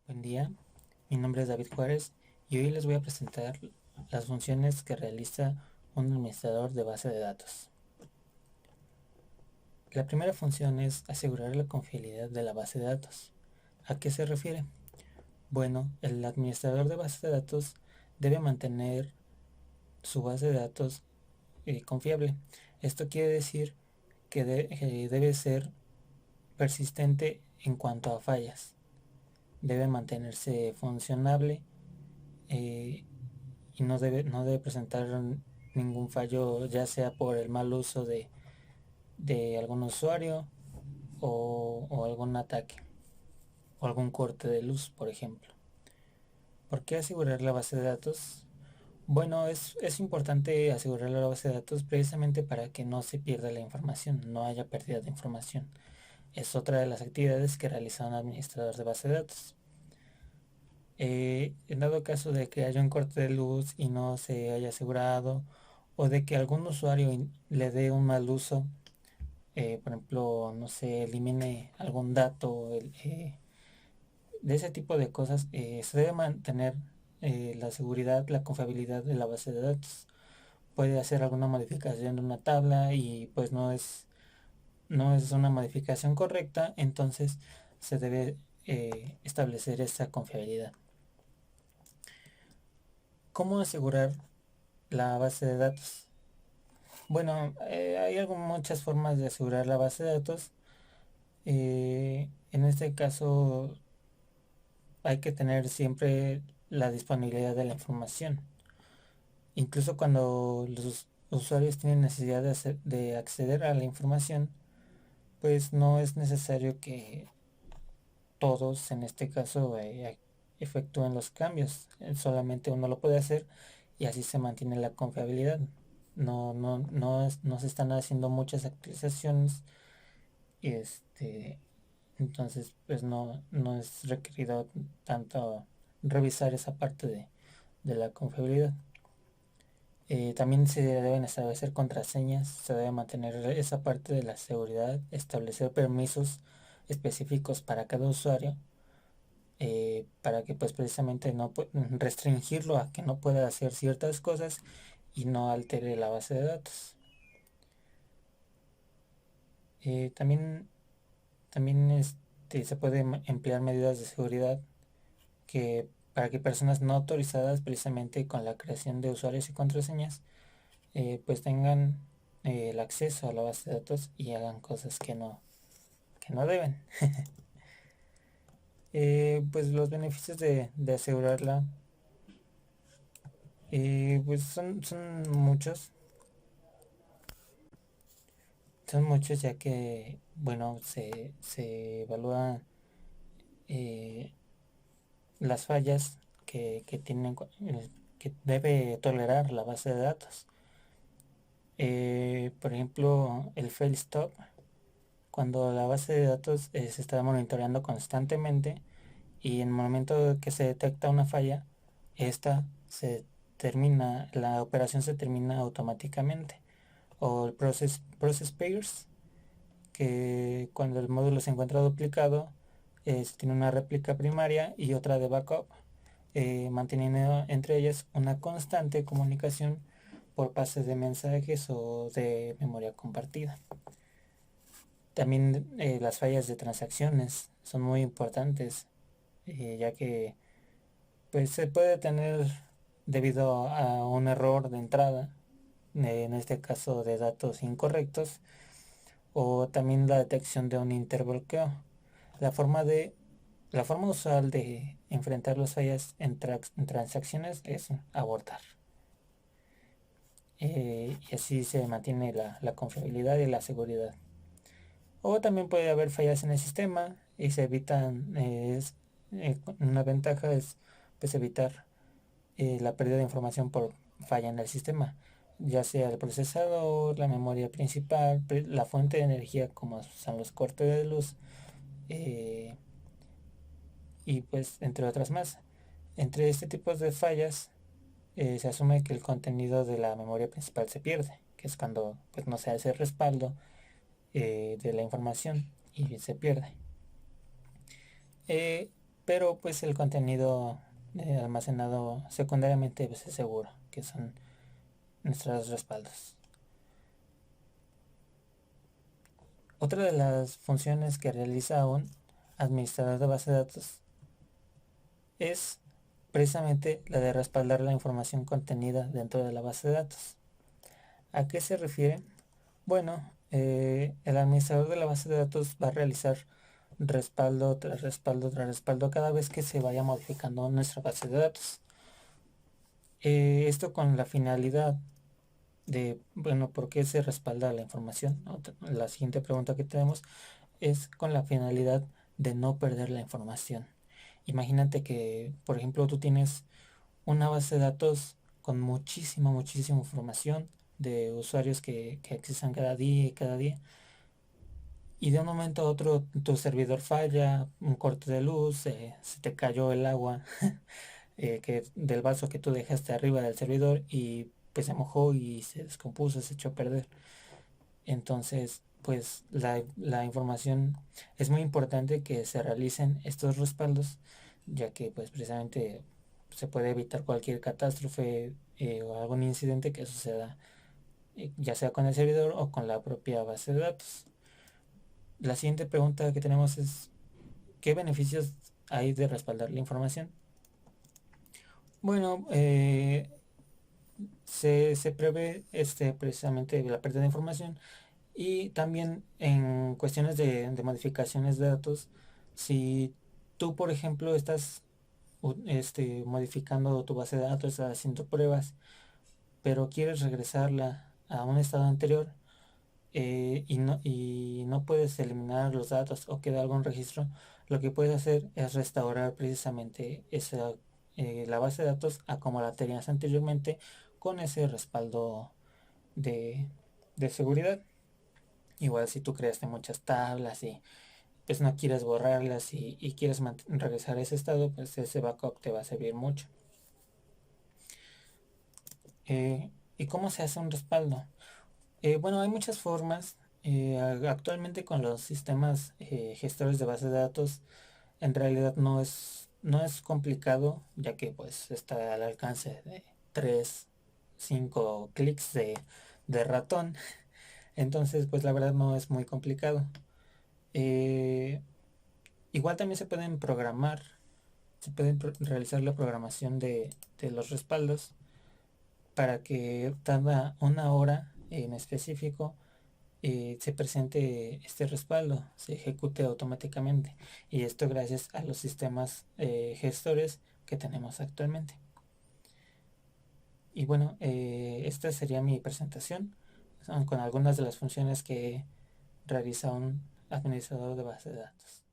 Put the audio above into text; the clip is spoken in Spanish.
Buen día, mi nombre es David Juárez y hoy les voy a presentar las funciones que realiza un administrador de base de datos. La primera función es asegurar la confiabilidad de la base de datos. ¿A qué se refiere? Bueno, el administrador de base de datos debe mantener su base de datos confiable. Esto quiere decir que debe ser persistente en cuanto a fallas. Debe mantenerse funcionable eh, y no debe presentar ningún fallo, ya sea por el mal uso de algún usuario o algún ataque o algún corte de luz, por ejemplo. ¿Por qué asegurar la base de datos? Bueno, es importante asegurar la base de datos precisamente para que no se pierda la información, no haya pérdida de información. Es otra de las actividades que realiza un administrador de base de datos. En dado caso de que haya un corte de luz y no se haya asegurado, o de que algún usuario le dé un mal uso, por ejemplo, no se elimine algún dato, de ese tipo de cosas, se debe mantener la seguridad, la confiabilidad de la base de datos. Puede hacer alguna modificación de una tabla y pues no es una modificación correcta, entonces se debe establecer esa confiabilidad. ¿Cómo asegurar la base de datos? Bueno, hay muchas formas de asegurar la base de datos. En este caso hay que tener siempre la disponibilidad de la información. Incluso cuando los usuarios tienen necesidad de acceder a la información, pues no es necesario que todos en este caso efectúen los cambios. Solamente uno lo puede hacer y así se mantiene la confiabilidad. No se están haciendo muchas actualizaciones y entonces pues no es requerido tanto revisar esa parte de la confiabilidad. También se deben establecer contraseñas, se debe mantener esa parte de la seguridad, establecer permisos específicos para cada usuario, para que pues precisamente no restringirlo a que no pueda hacer ciertas cosas y no altere la base de datos. También se puede emplear medidas de seguridad para que personas no autorizadas precisamente con la creación de usuarios y contraseñas pues tengan el acceso a la base de datos y hagan cosas que no deben. Pues los beneficios de asegurarla pues son muchos, ya que bueno, se evalúan eh, las fallas que debe tolerar la base de datos. Por ejemplo, el fail stop, cuando la base de datos se está monitoreando constantemente y en el momento que se detecta una falla, esta la operación se termina automáticamente. O el process pairs, que cuando el módulo se encuentra duplicado, tiene una réplica primaria y otra de backup, manteniendo entre ellas una constante comunicación por pases de mensajes o de memoria compartida. También las fallas de transacciones son muy importantes, ya que pues se puede tener debido a un error de entrada, en este caso de datos incorrectos, o también la detección de un interbloqueo. La forma de la forma usual de enfrentar las fallas en transacciones es abortar. Y así se mantiene la confiabilidad y la seguridad. O también puede haber fallas en el sistema y se evitan, una ventaja es pues evitar la pérdida de información por falla en el sistema, ya sea el procesador, la memoria principal, la fuente de energía como son los cortes de luz, eh, y pues entre otras más. Entre este tipo de fallas se asume que el contenido de la memoria principal se pierde, que es cuando pues no se hace respaldo de la información y se pierde. pero pues el contenido almacenado secundariamente pues, es seguro, que son nuestros respaldos. Otra de las funciones que realiza un administrador de base de datos es precisamente la de respaldar la información contenida dentro de la base de datos. ¿A qué se refiere? Bueno, el administrador de la base de datos va a realizar respaldo tras respaldo tras respaldo cada vez que se vaya modificando nuestra base de datos. Esto con la finalidad de, bueno, ¿por qué se respalda la información? La siguiente pregunta que tenemos es con la finalidad de no perder la información. Imagínate que, por ejemplo, tú tienes una base de datos con muchísima información de usuarios que existen cada día y cada día. Y de un momento a otro tu servidor falla, un corte de luz, se te cayó el agua del vaso que tú dejaste arriba del servidor y pues se mojó y se descompuso, se echó a perder. Entonces, pues la información es muy importante que se realicen estos respaldos, ya que pues precisamente se puede evitar cualquier catástrofe o algún incidente que suceda, ya sea con el servidor o con la propia base de datos. La siguiente pregunta que tenemos es, ¿qué beneficios hay de respaldar la información? Bueno, se prevé precisamente la pérdida de información y también en cuestiones de modificaciones de datos, si tú, por ejemplo, estás modificando tu base de datos, estás haciendo pruebas, pero quieres regresarla a un estado anterior, y no puedes eliminar los datos o queda algún registro, lo que puedes hacer es restaurar precisamente la base de datos a como la tenías anteriormente con ese respaldo de, de seguridad. Igual si tú creaste muchas tablas y pues no quieres borrarlas y quieres regresar a ese estado, pues ese backup te va a servir mucho. ¿Y cómo se hace un respaldo? Bueno, hay muchas formas. Actualmente con los sistemas gestores de base de datos, en realidad no es complicado, ya que pues está al alcance de 3 5 clics de ratón. Entonces, pues la verdad no es muy complicado. Eh, Igual también se pueden programar, se puede realizar la programación de los respaldos para que cada una hora en específico se presente este respaldo, se ejecute automáticamente. Y esto gracias a los sistemas gestores que tenemos actualmente. Y bueno, esta sería mi presentación con algunas de las funciones que realiza un administrador de base de datos.